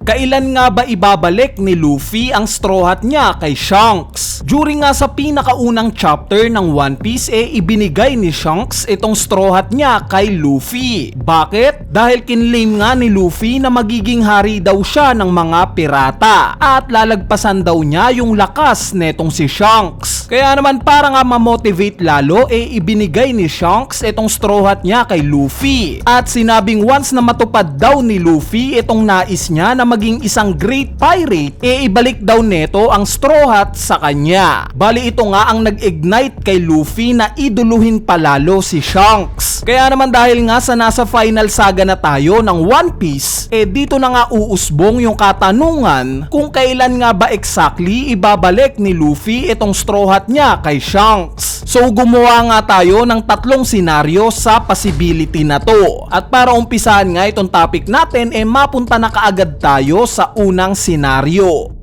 Kailan nga ba ibabalik ni Luffy ang Straw Hat niya kay Shanks? During nga sa pinakaunang chapter ng One Piece ibinigay ni Shanks itong Straw Hat niya kay Luffy. Bakit? Dahil kinlaim nga ni Luffy na magiging hari daw siya ng mga pirata at lalagpasan daw niya yung lakas netong si Shanks. Kaya naman para nga ma-motivate lalo ibinigay ni Shanks itong Straw Hat niya kay Luffy. At sinabing once na matupad daw ni Luffy itong nais niya na maging isang great pirate, ibalik daw neto ang Straw Hat sa kanya. Bali ito nga ang nag-ignite kay Luffy na iduluhin palalo si Shanks. Kaya naman dahil nga sa nasa final saga na tayo ng One Piece, dito na nga uusbong yung katanungan kung kailan nga ba exactly ibabalik ni Luffy itong Straw Hat niya kay Shanks. So gumawa nga tayo ng tatlong senaryo sa possibility na to. At para umpisahan nga itong topic natin, mapunta na kaagad tayo sa unang senaryo.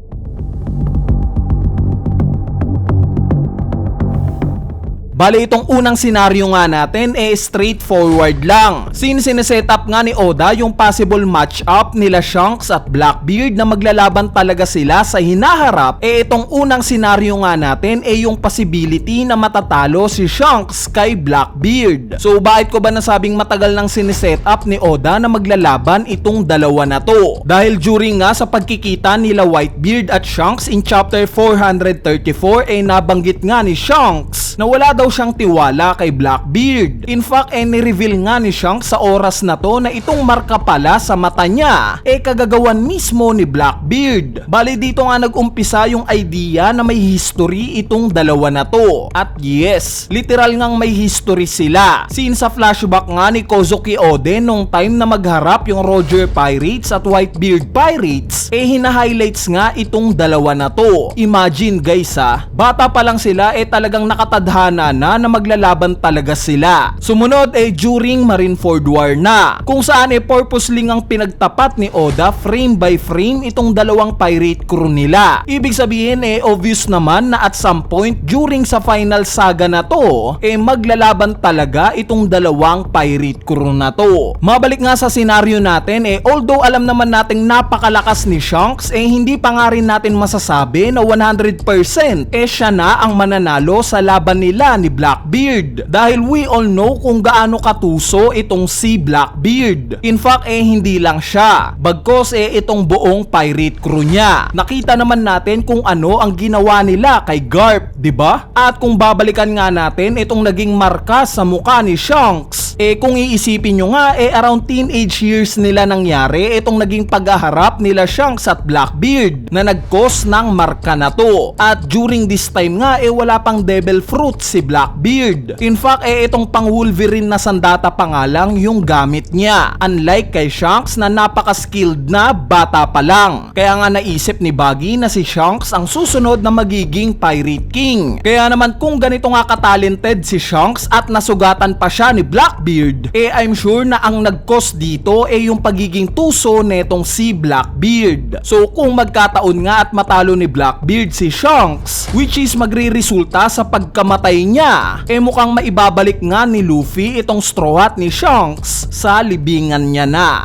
Bale itong unang senaryo nga natin straightforward lang. Since sineset up nga ni Oda yung possible match-up nila Shanks at Blackbeard na maglalaban talaga sila sa hinaharap, itong unang senaryo nga natin yung possibility na matatalo si Shanks kay Blackbeard. So bakit ko ba nasabing matagal nang sineset up ni Oda na maglalaban itong dalawa na to? Dahil during nga sa pagkikita nila Whitebeard at Shanks in chapter 434 nabanggit nga ni Shanks na wala daw siyang tiwala kay Blackbeard. In fact, ni-reveal nga ni Shanks sa oras na to na itong marka pala sa mata niya kagagawan mismo ni Blackbeard. Bali dito nga nag-umpisa yung idea na may history itong dalawa na to. At yes, literal ngang may history sila. Since sa flashback nga ni Kozuki Oden nung time na magharap yung Roger Pirates at Whitebeard Pirates, hina-highlights nga itong dalawa na to. Imagine guys bata pa lang sila talagang nakatadhana na maglalaban talaga sila. Sumunod during Marineford War na, kung saan purposely ngang pinagtapat ni Oda frame by frame itong dalawang pirate crew nila. Ibig sabihin obvious naman na at some point during sa final saga na to maglalaban talaga itong dalawang pirate crew na to. Mabalik nga sa senaryo natin although alam naman nating napakalakas ni Shanks hindi pa nga rin natin masasabi na 100% siya na ang mananalo sa laban nila ni Blackbeard, dahil we all know kung gaano katuso itong si Blackbeard. In fact hindi lang siya, bagkos itong buong pirate crew niya. Nakita naman natin kung ano ang ginawa nila kay Garp, 'di ba? At kung babalikan nga natin itong naging marka sa mukha ni Shanks, kung iisipin nyo nga around teenage years nila nangyari itong naging paghaharap nila Shanks at Blackbeard na nag-cause ng marka na to. At during this time nga wala pang devil fruit si Blackbeard. In fact itong pang Wolverine na sandata pa nga lang yung gamit niya, unlike kay Shanks na napaka-skilled na bata pa lang. Kaya nga naisip ni Buggy na si Shanks ang susunod na magiging Pirate King. Kaya naman kung ganito nga ka-talented si Shanks at nasugatan pa siya ni Blackbeard, I'm sure na ang nag-cause dito yung pagiging tuso netong si Blackbeard. So kung magkataon nga at matalo ni Blackbeard si Shanks, which is magre-resulta sa pagkamatay niya, mukhang maibabalik nga ni Luffy itong Straw Hat ni Shanks sa libingan niya na.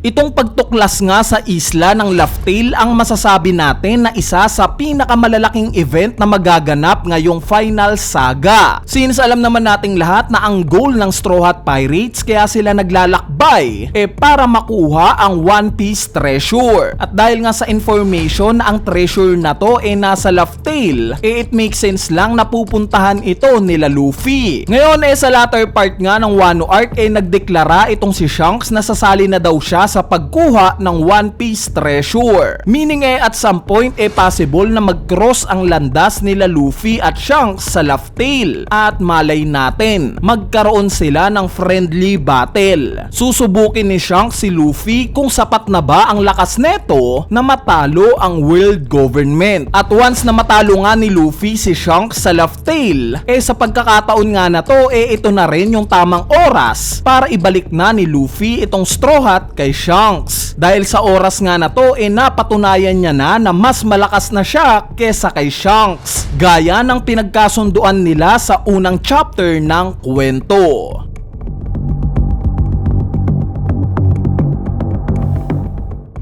Itong pagtuklas nga sa isla ng Laugh Tale ang masasabi natin na isa sa pinakamalalaking event na magaganap ngayong final saga. Since alam naman nating lahat na ang goal ng Straw Hat Pirates kaya sila naglalakbay para makuha ang One Piece treasure. At dahil nga sa information na ang treasure na to nasa Laugh Tale, it makes sense lang na pupuntahan ito nila Luffy. Ngayon sa latter part nga ng Wano Arc nagdeklara itong si Shanks na sasali na daw siya sa pagkuha ng One Piece treasure. Meaning at some point possible na mag-cross ang landas nila Luffy at Shanks sa Laugh Tale. At malay natin, magkaroon sila ng friendly battle. Susubukin ni Shanks si Luffy kung sapat na ba ang lakas neto na matalo ang world government. At once na matalo nga ni Luffy si Shanks sa Laugh Tale, sa pagkakataon nga na to ito na rin yung tamang oras para ibalik na ni Luffy itong Straw Hat kay Shanks. Dahil sa oras nga na to napatunayan niya na mas malakas na siya kesa kay Shanks, gaya ng pinagkasunduan nila sa unang chapter ng kwento.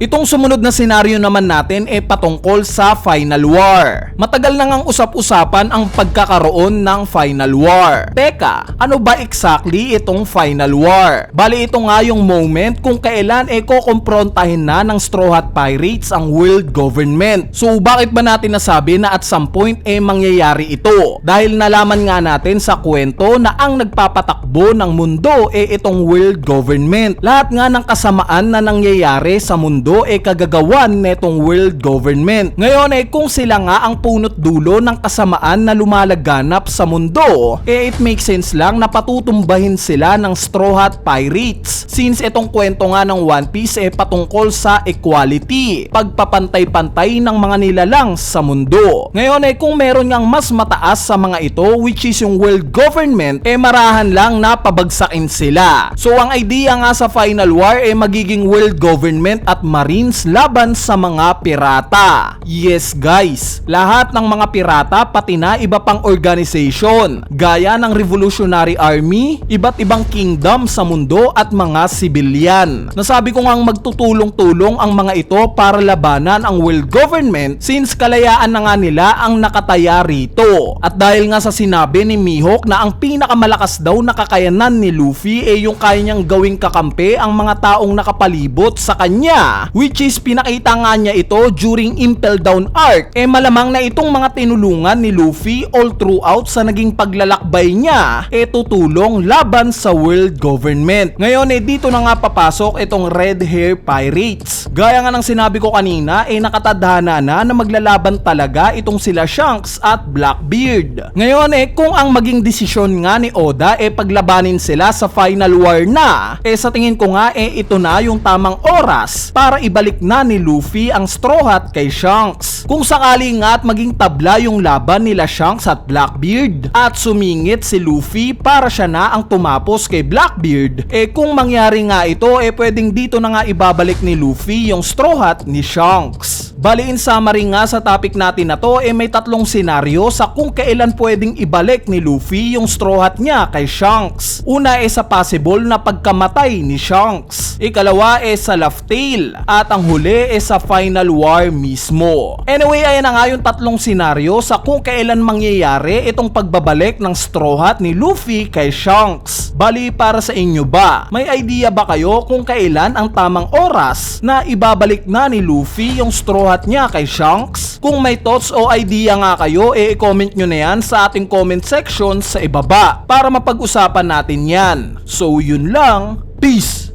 Itong sumunod na senaryo naman natin ay patungkol sa Final War. Matagal na ngang usap-usapan ang pagkakaroon ng Final War. Teka, ano ba exactly itong Final War? Bali ito nga yung moment kung kailan kukomprontahin na ng Straw Hat Pirates ang world government. So bakit ba natin nasabi na at some point mangyayari ito? Dahil nalaman nga natin sa kwento na ang nagpapatakbo ng mundo itong world government. Lahat nga ng kasamaan na nangyayari sa mundo kagagawan netong world government. Ngayon kung sila nga ang punot dulo ng kasamaan na lumalaganap sa mundo, it makes sense lang na patutumbahin sila ng Straw Hat Pirates. Since itong kwento nga ng One Piece patungkol sa equality, pagpapantay-pantay ng mga nilalang sa mundo. Ngayon kung meron ngang mas mataas sa mga ito, which is yung world government, marahan lang na pabagsakin sila. So ang idea nga sa Final War magiging world government at Marines laban sa mga pirata. Yes guys, lahat ng mga pirata pati na iba pang organization gaya ng Revolutionary Army, iba't ibang kingdom sa mundo at mga civilian. Nasabi ko ngang magtutulong-tulong ang mga ito para labanan ang world government since kalayaan na nga nila ang nakataya rito. At dahil nga sa sinabi ni Mihawk na ang pinakamalakas daw na kakayanan ni Luffy yung kaya niyang gawing kakampi ang mga taong nakapalibot sa kanya, which is pinakita nga niya ito during Impel Down arc. Malamang na itong mga tinulungan ni Luffy all throughout sa naging paglalakbay niya tutulong laban sa world government. Ngayon dito na nga papasok itong Red Hair Pirates. Gaya nga ng sinabi ko kanina nakatadhana na maglalaban talaga itong sila Shanks at Blackbeard. Ngayon kung ang maging desisyon nga ni Oda paglabanin sila sa Final War na, sa tingin ko nga ito na yung tamang oras para ibalik na ni Luffy ang Straw Hat kay Shanks. Kung sakali nga at maging tabla yung laban nila Shanks at Blackbeard at sumingit si Luffy para siya na ang tumapos kay Blackbeard, kung mangyari nga ito pwedeng dito na nga ibabalik ni Luffy yung Straw Hat ni Shanks. Bali in summary nga sa topic natin na to may tatlong senaryo sa kung kailan pwedeng ibalik ni Luffy yung Straw Hat niya kay Shanks. Una sa possible na pagkamatay ni Shanks. Ikalawa sa Laugh Tale. At ang huli sa Final War mismo. Anyway, ayan na nga yung tatlong senaryo sa kung kailan mangyayari itong pagbabalik ng Straw Hat ni Luffy kay Shanks. Bali para sa inyo ba? May idea ba kayo kung kailan ang tamang oras na ibabalik na ni Luffy yung Straw Hat niya kay Shanks? Kung may thoughts o idea nga kayo, i-comment nyo na yan sa ating comment section sa ibaba para mapag-usapan natin yan. So yun lang, peace!